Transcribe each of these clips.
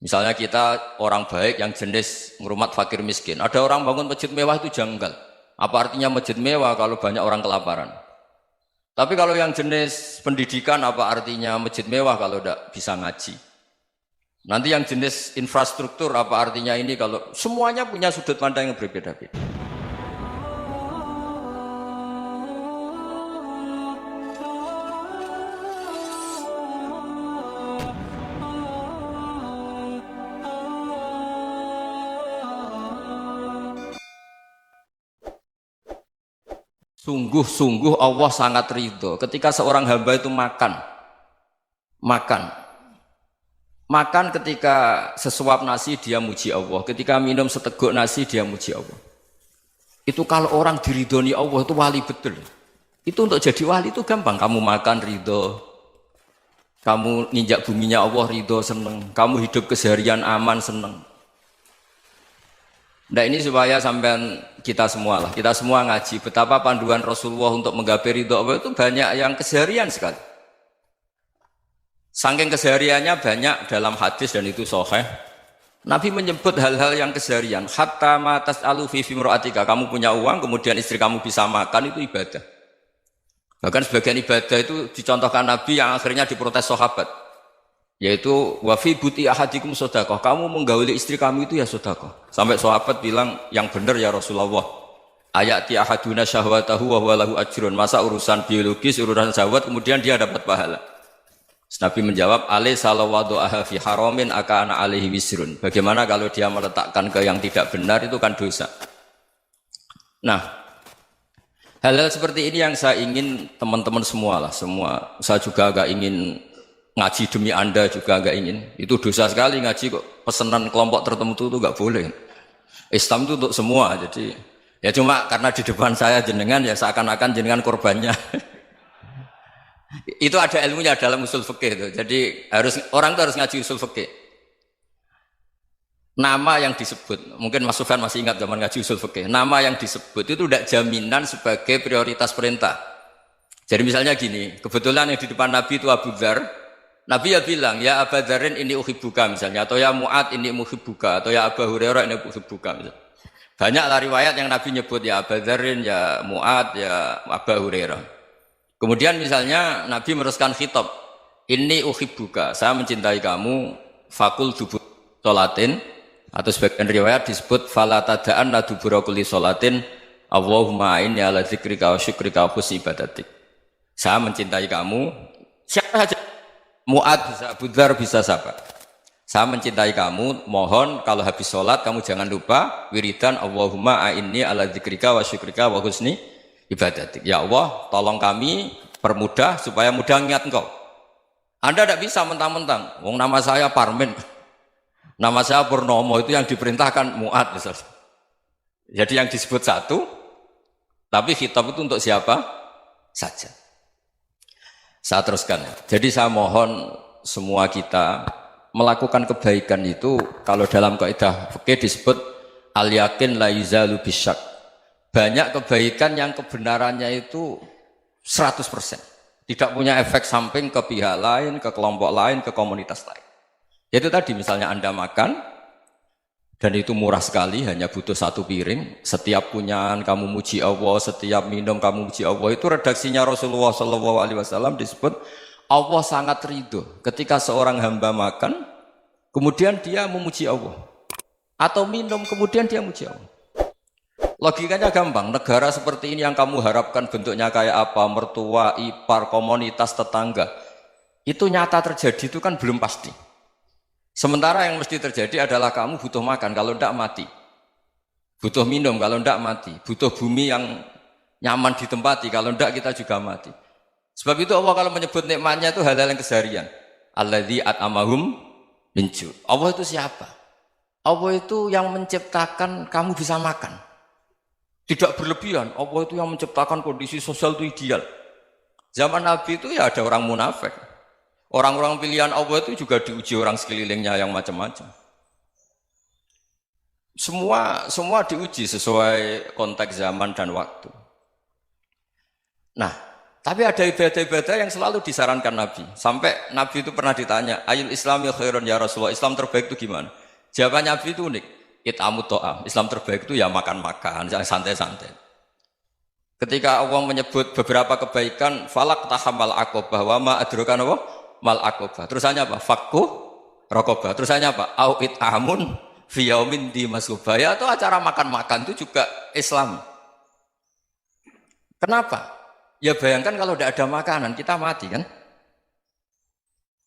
Misalnya kita orang baik yang jenis ngrumat fakir miskin. Ada orang bangun masjid mewah itu janggal. Apa artinya masjid mewah kalau banyak orang kelaparan? Tapi kalau yang jenis pendidikan apa artinya masjid mewah kalau tidak bisa ngaji? Nanti yang jenis infrastruktur apa artinya ini kalau semuanya punya sudut pandang yang berbeda-beda. Sungguh-sungguh Allah sangat ridho ketika seorang hamba itu makan, makan ketika sesuap nasi dia muji Allah, ketika minum seteguk nasi dia muji Allah. Itu kalau orang diridhoni Allah itu wali betul. Itu untuk jadi wali itu gampang. Kamu makan ridho, kamu ninjak buminya Allah ridho seneng, kamu hidup keseharian aman seneng. Nah ini supaya sampean kita semua ngaji betapa panduan Rasulullah untuk menggapai ridho Allah itu banyak yang keseharian sekali. Saking kesehariannya banyak dalam hadis dan itu sahih. Nabi menyebut hal-hal yang keseharian. Hatta ma tas'alu fi fimra'atika. Kamu punya uang kemudian istri kamu bisa makan itu ibadah. Bahkan sebagian ibadah itu dicontohkan Nabi yang akhirnya diprotes sahabat. Yaitu wafi buti ahadikum sodakoh, kamu menggauli istri kamu itu ya sodakoh. Sampai sahabat bilang yang benar ya Rasulullah. Ayati ahaduna syahwatahu wa huwa lahu ajrun. Masa urusan biologis, urusan syahwat kemudian dia dapat pahala. Nabi menjawab, alai salawadu'aha fi haramin akana alaihi wisrun. Bagaimana kalau dia meletakkan ke yang tidak benar itu kan dosa. Nah, hal-hal seperti ini yang saya ingin teman-teman semua. Saya juga agak ingin ngaji demi Anda juga agak ingin. Itu dosa sekali ngaji kok pesanan kelompok tertentu itu enggak boleh. Islam itu untuk semua. Jadi ya cuma karena di depan saya jenengan ya seakan-akan jenengan korbannya. Itu ada ilmunya dalam usul fikih itu. Jadi orang itu harus ngaji usul fikih. Nama yang disebut, mungkin Mas Sufyan masih ingat zaman ngaji usul fikih. Nama yang disebut itu tidak jaminan sebagai prioritas perintah. Jadi misalnya gini, kebetulan yang di depan Nabi itu Abu Dzar. Nabi ya bilang, ya Aba Dzarin ini uhibbuka misalnya, atau ya Mu'ad ini uhibbuka, atau ya Aba Hurairah ini uhibbuka misalnya. Banyaklah riwayat yang Nabi nyebut ya Aba Dzarin, ya Mu'ad, ya Aba Hurairah. Kemudian misalnya Nabi meneruskan khitab, ini uhibbuka, saya mencintai kamu, fakul dubur sholatin, atau sebagian riwayat disebut fala tada'an la dubura kulli sholatin, Allahumma inni ala dzikrika wa syukrika wa husni ibadatik. Saya mencintai kamu, siapa saja. Mu'ad bisa, Abu Dzar bisa siapa? Saya mencintai kamu, mohon kalau habis sholat kamu jangan lupa wiridan Allahumma a'inni ala dzikrika wa syukrika wa husni ibadatik. Ya Allah, tolong kami permudah supaya mudah ingat engkau. Anda tidak bisa mentang-mentang, wong nama saya Parmin, nama saya Purnomo, itu yang diperintahkan Mu'ad misalnya. Jadi yang disebut satu, tapi khitab itu untuk siapa saja. Saya teruskan. Jadi saya mohon semua kita melakukan kebaikan itu kalau dalam kaidah fikih disebut al yakin la yuzalu bisyak. Banyak kebaikan yang kebenarannya itu 100%. Tidak punya efek samping ke pihak lain, ke kelompok lain, ke komunitas lain. Itu tadi misalnya Anda makan dan itu murah sekali, hanya butuh satu piring. Setiap punyaan kamu muji Allah, setiap minum kamu muji Allah. Itu redaksinya Rasulullah SAW disebut Allah sangat ridho ketika seorang hamba makan, kemudian dia memuji Allah. Atau minum, kemudian dia muji Allah. Logikanya gampang, negara seperti ini yang kamu harapkan bentuknya kayak apa, mertua, ipar, komunitas, tetangga. Itu nyata terjadi itu kan belum pasti. Sementara yang mesti terjadi adalah kamu butuh makan, kalau tidak mati. Butuh minum, kalau tidak mati. Butuh bumi yang nyaman ditempati, kalau tidak kita juga mati. Sebab itu Allah kalau menyebut nikmatnya itu hal-hal yang keseharian. Alladzi at'amahum min ju'. Allah itu siapa? Allah itu yang menciptakan kamu bisa makan. Tidak berlebihan. Allah itu yang menciptakan kondisi sosial itu ideal. Zaman Nabi itu ya ada orang munafik. Orang-orang pilihan Allah itu juga diuji orang sekelilingnya yang macam-macam. Semua diuji sesuai konteks zaman dan waktu. Nah, Tapi ada ibadah-ibadah yang selalu disarankan Nabi. Sampai Nabi itu pernah ditanya, ayul islami khairun ya Rasulullah, Islam terbaik itu gimana? Jawaban Nabi itu unik. It'amut to'am. Islam terbaik itu ya makan-makan, yang santai-santai. Ketika Allah menyebut beberapa kebaikan, falak tahamal aqobah, wa ma adrokan apa? Mal aqobah. Terusannya apa? Fakku rokobah. Terusannya apa? Au it'amun fi yaumin di masubah. Ya, itu acara makan-makan itu juga Islam. Kenapa? Ya bayangkan kalau tidak ada makanan, kita mati kan?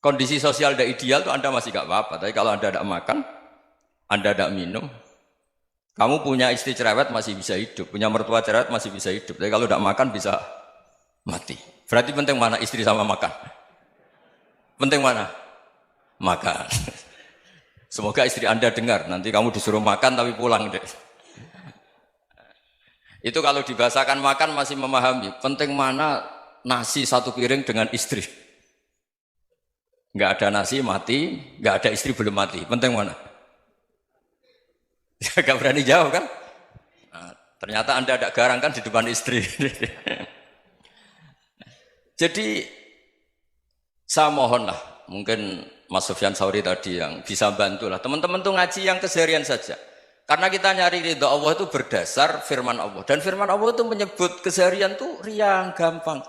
Kondisi sosial tidak ideal itu Anda masih gak apa-apa. Tapi kalau Anda tidak makan, Anda tidak minum, kamu punya istri cerewet masih bisa hidup, punya mertua cerewet masih bisa hidup. Tapi kalau tidak makan bisa mati. Berarti penting mana istri sama makan? Penting mana? Makan. Semoga istri Anda dengar, nanti kamu disuruh makan tapi pulang deh. Itu kalau dibahasakan makan masih memahami. Penting mana nasi satu piring dengan istri. Nggak ada nasi mati, nggak ada istri belum mati. Penting mana? Gak berani jawab kan? Nah, ternyata Anda ada garang kan di depan istri. Jadi saya mohonlah, mungkin Mas Sufyan Sauri tadi yang bisa bantulah. Teman-teman tuh ngaji yang keseharian saja. Karena kita nyari ridha Allah itu berdasar firman Allah. Dan firman Allah itu menyebut keseharian itu riang, gampang.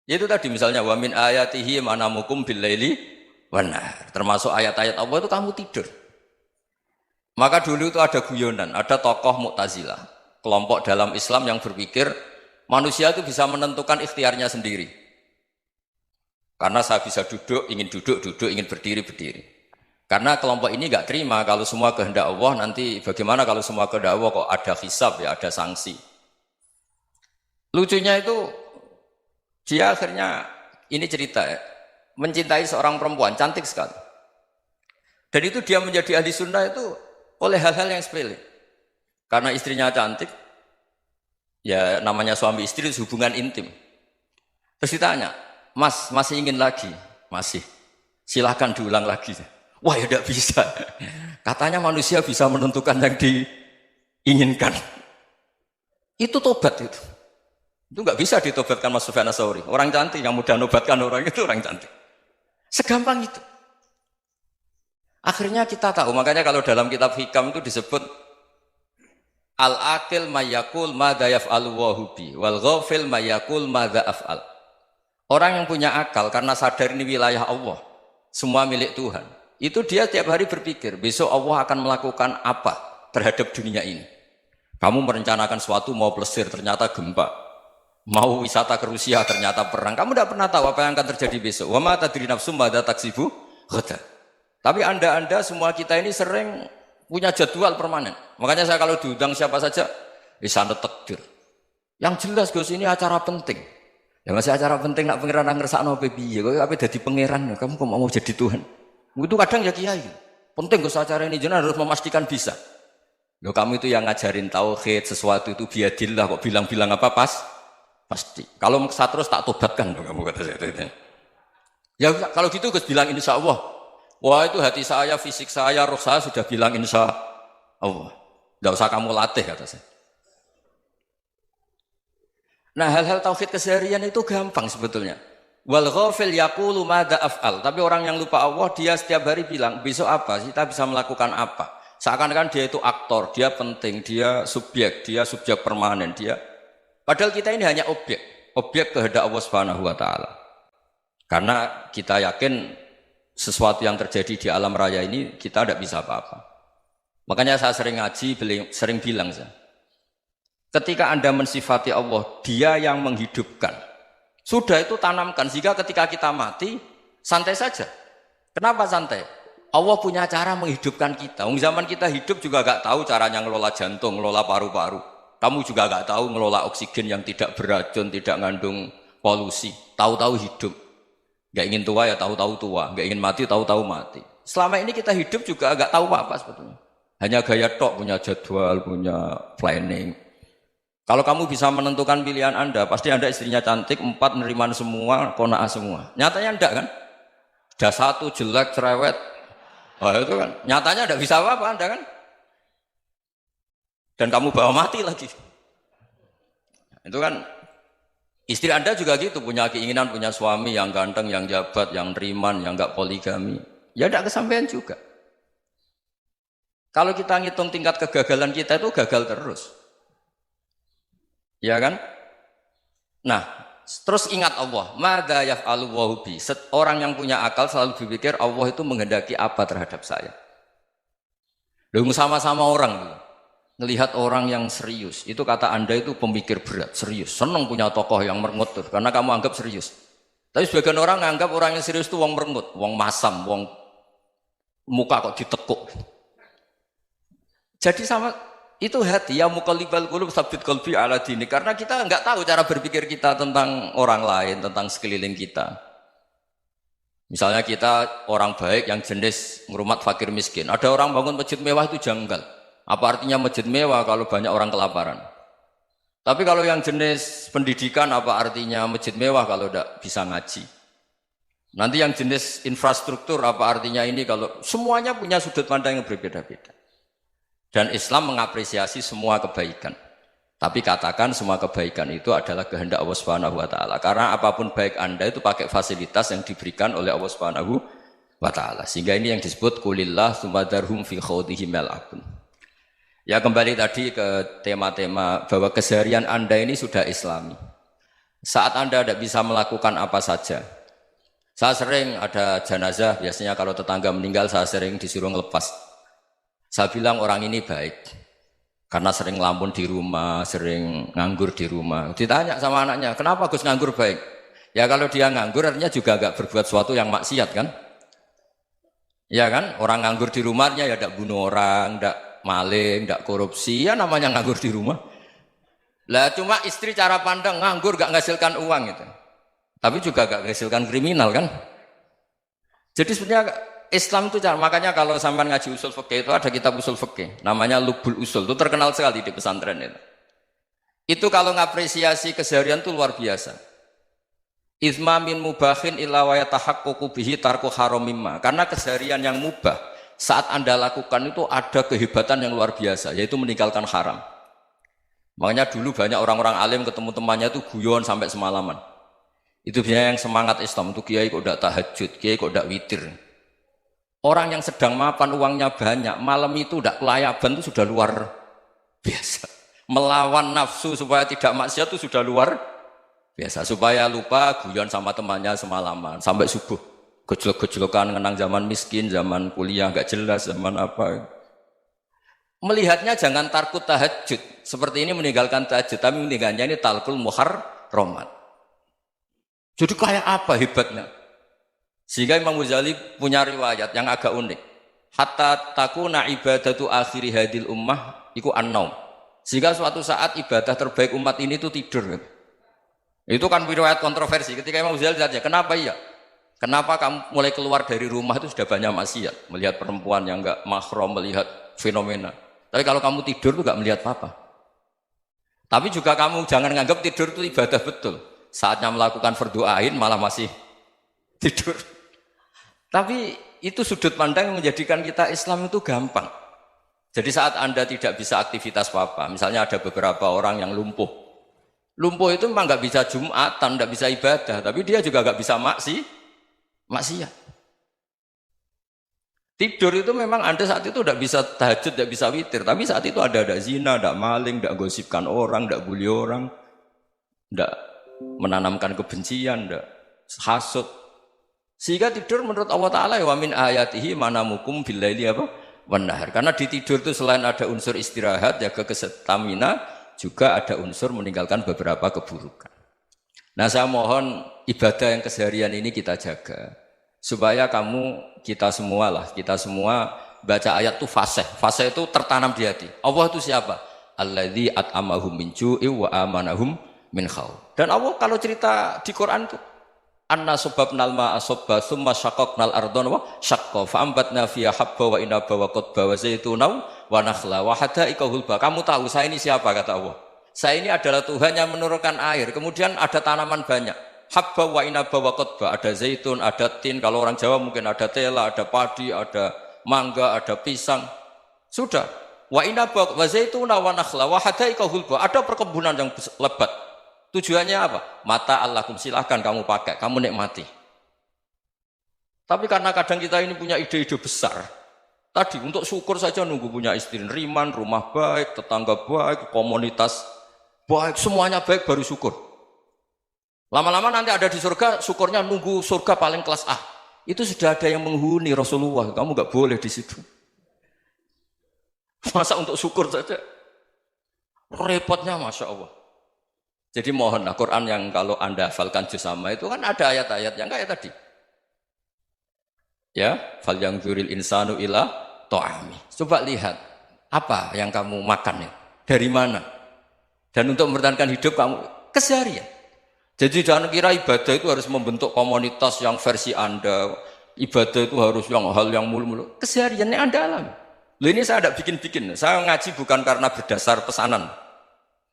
Yaitu tadi misalnya wa min ayatihi manamukum billaili wan nahar. Termasuk ayat-ayat Allah itu kamu tidur. Maka dulu itu ada guyonan, ada tokoh Mu'tazilah, kelompok dalam Islam yang berpikir manusia itu bisa menentukan ikhtiarnya sendiri. Karena saya bisa duduk, duduk, ingin berdiri, berdiri. Karena kelompok ini nggak terima kalau semua kehendak Allah, nanti bagaimana kalau semua kehendak Allah kok ada hisab ya, ada sanksi. Lucunya itu dia akhirnya ini cerita ya, mencintai seorang perempuan cantik sekali. Dan itu dia menjadi ahli sunnah itu oleh hal-hal yang sepele. Karena istrinya cantik, ya namanya suami istri hubungan intim. Terus ditanya, Mas masih ingin lagi? Masih. Silahkan diulang lagi. Wah ya tidak bisa. Katanya manusia bisa menentukan yang diinginkan. Itu tobat itu. Itu nggak bisa ditobatkan Mas Sufyan Ats-Tsauri. Orang cantik yang mudah nobatkan orang itu orang cantik. Segampang itu. Akhirnya kita tahu, makanya kalau dalam kitab Hikam itu disebut al-aqil mayyakul madza yaf'alu wa hubi wal ghafil mayyakul madza af'al. Orang yang punya akal karena sadar ini wilayah Allah, semua milik Tuhan. Itu dia tiap hari berpikir, besok Allah akan melakukan apa terhadap dunia ini. Kamu merencanakan suatu mau plesir, ternyata gempa. Mau wisata ke Rusia, ternyata perang. Kamu tidak pernah tahu apa yang akan terjadi besok. Wa ma tadri nafsum madza taksibu ghadan. Tapi anda semua kita ini sering punya jadwal permanen. Makanya saya kalau diundang siapa saja, bisa takdir. Yang jelas Gus ini acara penting. Ya masih acara penting nak pangeran ngersakno piye? Kok ape dadi pangeran? Kamu kok mau jadi Tuhan? Itu kadang ya kiai. Penting Gus acara ini jenengan harus memastikan bisa. Loh kamu itu yang ngajarin tauhid, sesuatu itu biadillah kok bilang-bilang apa pasti. Kalau maksa terus tak tobatkan loh kamu kata saya. Ya kalau gitu Gus bilang insya Allah. Wah itu hati saya, fisik saya, roh saya sudah bilang insya Allah. Tidak usah kamu latih kata saya. Nah hal-hal tauhid keseharian itu gampang sebetulnya. Wal ghafil yaqulu madza af'al. Tapi orang yang lupa Allah dia setiap hari bilang besok apa? Kita bisa melakukan apa? Seakan-akan dia itu aktor, dia penting, dia subjek permanen, dia. Padahal kita ini hanya objek kehendak Allah Subhanahu wa taala. Karena kita yakin sesuatu yang terjadi di alam raya ini kita tidak bisa apa-apa. Makanya saya sering ngaji, sering bilang saya. Ketika Anda mensifati Allah, Dia yang menghidupkan. Sudah itu tanamkan sehingga ketika kita mati santai saja. Kenapa santai? Allah punya cara menghidupkan kita. Zaman kita hidup juga gak tahu caranya ngelola jantung, ngelola paru-paru. Kamu juga gak tahu ngelola oksigen yang tidak beracun, tidak mengandung polusi. Tahu-tahu hidup. Gak ingin tua ya tahu-tahu tua, gak ingin mati tahu-tahu mati. Selama ini kita hidup juga gak tahu apa sebetulnya. Hanya gaya tok, punya jadwal, punya planning. Kalau kamu bisa menentukan pilihan Anda, pasti Anda istrinya cantik, 4 neriman semua, qanaah semua. Nyatanya enggak kan? Ada 1 jelek, cerewet. Oh itu kan, nyatanya enggak bisa apa-apa Anda kan? Dan kamu bawa mati lagi. Itu kan Istri Anda juga gitu, punya keinginan punya suami yang ganteng, yang jabat, yang riman, yang enggak poligami. Ya tidak kesampaian juga. Kalau kita ngitung tingkat kegagalan kita itu gagal terus. Ya kan? Nah, terus ingat Allah, madza yaf'alu wa bi. Orang yang punya akal selalu berpikir Allah itu menghendaki apa terhadap saya. Lalu sama-sama orang ngelihat orang yang serius, itu kata Anda itu pemikir berat, serius, senang punya tokoh yang merengut tuh, karena kamu anggap serius. Tapi sebagian orang anggap orang yang serius itu wong merengut, wong masam, wong muka kok ditekuk. Jadi sama itu hati ya muqallibal qulub tsabbit qalbi ala dini, karena kita enggak tahu cara berpikir kita tentang orang lain, tentang sekeliling kita. Misalnya kita orang baik yang jenis ngrumat fakir miskin, ada orang bangun masjid mewah itu janggal. Apa artinya masjid mewah kalau banyak orang kelaparan? Tapi kalau yang jenis pendidikan, apa artinya masjid mewah kalau tidak bisa ngaji? Nanti yang jenis infrastruktur, apa artinya ini kalau semuanya punya sudut pandang yang berbeda-beda. Dan Islam mengapresiasi semua kebaikan. Tapi katakan semua kebaikan itu adalah kehendak Allah Subhanahu wa taala. Karena apapun baik Anda itu pakai fasilitas yang diberikan oleh Allah Subhanahu wa taala. Sehingga ini yang disebut kulillah sumadarhum fi khawdihim yal'abun. Ya kembali tadi ke tema-tema bahwa keseharian Anda ini sudah Islami. Saat Anda tidak bisa melakukan apa saja. Saya sering ada jenazah, biasanya kalau tetangga meninggal saya sering disuruh ngelepas. Saya bilang orang ini baik. Karena sering ngelamun di rumah, sering nganggur di rumah. Ditanya sama anaknya, kenapa Gus nganggur baik? Ya kalau dia nganggur artinya juga agak berbuat sesuatu yang maksiat kan? Ya kan? Orang nganggur di rumahnya ya tidak bunuh orang, tidak maling, tidak korupsi, ya namanya nganggur di rumah. Lah cuma istri cara pandang nganggur gak menghasilkan uang itu. Tapi juga gak menghasilkan kriminal kan? Jadi sebenarnya Islam itu makanya kalau sampai ngaji usul fikih itu ada kitab usul fikih namanya Lubul Usul, itu terkenal sekali di pesantren itu. Itu kalau ngapresiasi keseharian itu luar biasa. Izma min mubahin illa wa yatahaqququ bihi tarku haramimma. Karena keseharian yang mubah saat Anda lakukan itu ada kehebatan yang luar biasa, yaitu meninggalkan haram. Makanya dulu banyak orang-orang alim ketemu temannya itu guyon sampai semalaman. Itu biasanya yang semangat Islam itu kiai kok tidak tahajud, kiai kok tidak witir. Orang yang sedang mapan uangnya banyak, malam itu tidak kelayaban itu sudah luar biasa. Melawan nafsu supaya tidak maksiat itu sudah luar biasa. Supaya lupa guyon sama temannya semalaman sampai subuh. Gejolak-gejolokan mengenang zaman miskin, zaman kuliah nggak jelas, zaman apa. Melihatnya jangan tarkut tahajud. Seperti ini meninggalkan tahajud, tapi meninggalnya ini talkul muharramat. Jadi kayak apa hebatnya? Sehingga Imam Ghazali punya riwayat yang agak unik. Hatta takuna ibadatu akhiri hadil ummah iku an-naum. Sehingga suatu saat ibadah terbaik umat ini itu tidur. Itu kan riwayat kontroversi. Ketika Imam Ghazali saja, kenapa iya? Kenapa kamu mulai keluar dari rumah itu sudah banyak maksiat, melihat perempuan yang enggak mahram, melihat fenomena. Tapi kalau kamu tidur itu enggak melihat apa-apa. Tapi juga kamu jangan nganggap tidur itu ibadah betul. Saatnya melakukan fardu ain malah masih tidur. Tapi itu sudut pandang yang menjadikan kita Islam itu gampang. Jadi saat Anda tidak bisa aktivitas apa-apa, misalnya ada beberapa orang yang lumpuh. Lumpuh itu memang enggak bisa Jumatan, enggak bisa ibadah, tapi dia juga enggak bisa maksiat. Tidur itu memang Anda saat itu tidak bisa tahajud, tidak bisa witir, tapi saat itu ada zina, ada maling, tidak gosipkan orang, tidak bully orang, tidak menanamkan kebencian, tidak hasud. Sehingga tidur menurut Allah Ta'ala wa min ayatihi manamukum billaili apa? Wan-nahar. Karena di tidur itu selain ada unsur istirahat, jaga kestamina, juga ada unsur meninggalkan beberapa keburukan. Nah saya mohon ibadah yang keseharian ini kita jaga. Supaya kita semua baca ayat itu fasih. Fasih itu tertanam di hati. Allah itu siapa? Alladzi at'amahum min ju'i wa amanahum min khauf. Dan Allah kalau cerita di Quran itu anna sababnal ma'a sabba tsumma syaqqaqnal ardha wa syaqqa fa ambatna fiha habba wa inaba wa qadba wa zaituna wa nakhla wa hadaika hulba. Kamu tahu saya ini siapa kata Allah? Saya ini adalah Tuhan yang menurunkan air, kemudian ada tanaman banyak. Habba wa inaba wa qadba, ada zaitun, ada tin, kalau orang Jawa mungkin ada tela, ada padi, ada mangga, ada pisang. Sudah. Wa inaba wa zaituna wa nakhla wa hadaika hulba, ada perkebunan yang lebat. Tujuannya apa? Mata Allahkum, silahkan kamu pakai, kamu nikmati. Tapi karena kadang kita ini punya ide-ide besar, tadi untuk syukur saja nunggu punya istri riman, rumah baik, tetangga baik, komunitas baik, semuanya baik baru syukur. Lama-lama nanti ada di surga, syukurnya nunggu surga paling kelas A. Itu sudah ada yang menghuni Rasulullah, kamu nggak boleh di situ. Masa untuk syukur saja? Repotnya Masya Allah. Jadi mohonlah Quran yang kalau Anda hafalkan juz sama itu kan ada ayat-ayat yang kayak tadi. Ya, fal yang dzuril insanu ila ta'ami. Coba lihat apa yang kamu makan ya? Dari mana? Dan untuk mempertahankan hidup kamu keseharian. Jadi jangan kira ibadah itu harus membentuk komunitas yang versi Anda. Ibadah itu harus yang hal yang mulu-mulu. Kesehariannya Anda alami. Loh ini saya tidak bikin-bikin. Saya ngaji bukan karena berdasar pesanan.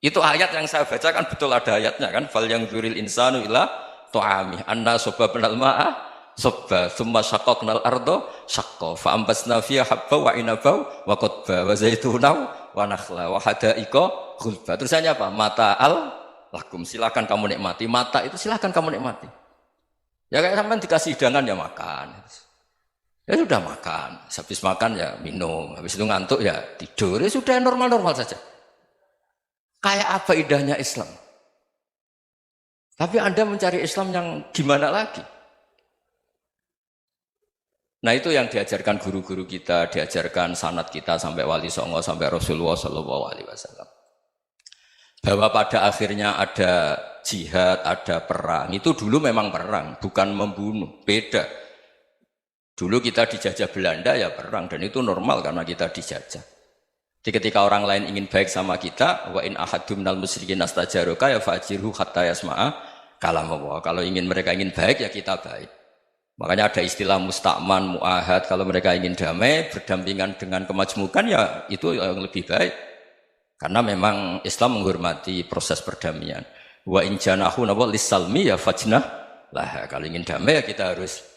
Itu ayat yang saya baca kan betul ada ayatnya kan. Fal yang dzuril insanu ila ta'ami. Anna sobabnal ma'a sobba. Thumma syaqaqnal ardo syaqqa. Fa'ambasna fiha habba wa inabau wa qodba wa zaitunaw wa nakhla wa hada'iqa khulba. Terusannya apa? Mata'al lakum. Silakan kamu nikmati. Mata itu silakan kamu nikmati. Ya kayak sampean dikasih hidangan ya makan. Ya sudah makan, habis makan ya minum, habis itu ngantuk ya tidur, ya sudah normal-normal saja. Kayak apa indahnya Islam? Tapi Anda mencari Islam yang gimana lagi? Nah itu yang diajarkan guru-guru kita, diajarkan sanad kita sampai Wali Songo, sampai Rasulullah SAW. Bahwa pada akhirnya ada jihad, ada perang. Itu dulu memang perang, bukan membunuh, beda. Dulu kita dijajah Belanda ya perang dan itu normal karena kita dijajah. Jadi ketika orang lain ingin baik sama kita, wa in ahadum minal musyrikin astajaroka ya fajirhu hatta yasma'a kalam Allah. Kalau mereka ingin baik ya kita baik. Makanya ada istilah musta'man, mu'ahad. Kalau mereka ingin damai, berdampingan dengan kemajmukan ya itu yang lebih baik. Karena memang Islam menghormati proses perdamaian. Wa in janahu lis-salmi ya fajnah lah. Kalau ingin damai ya kita harus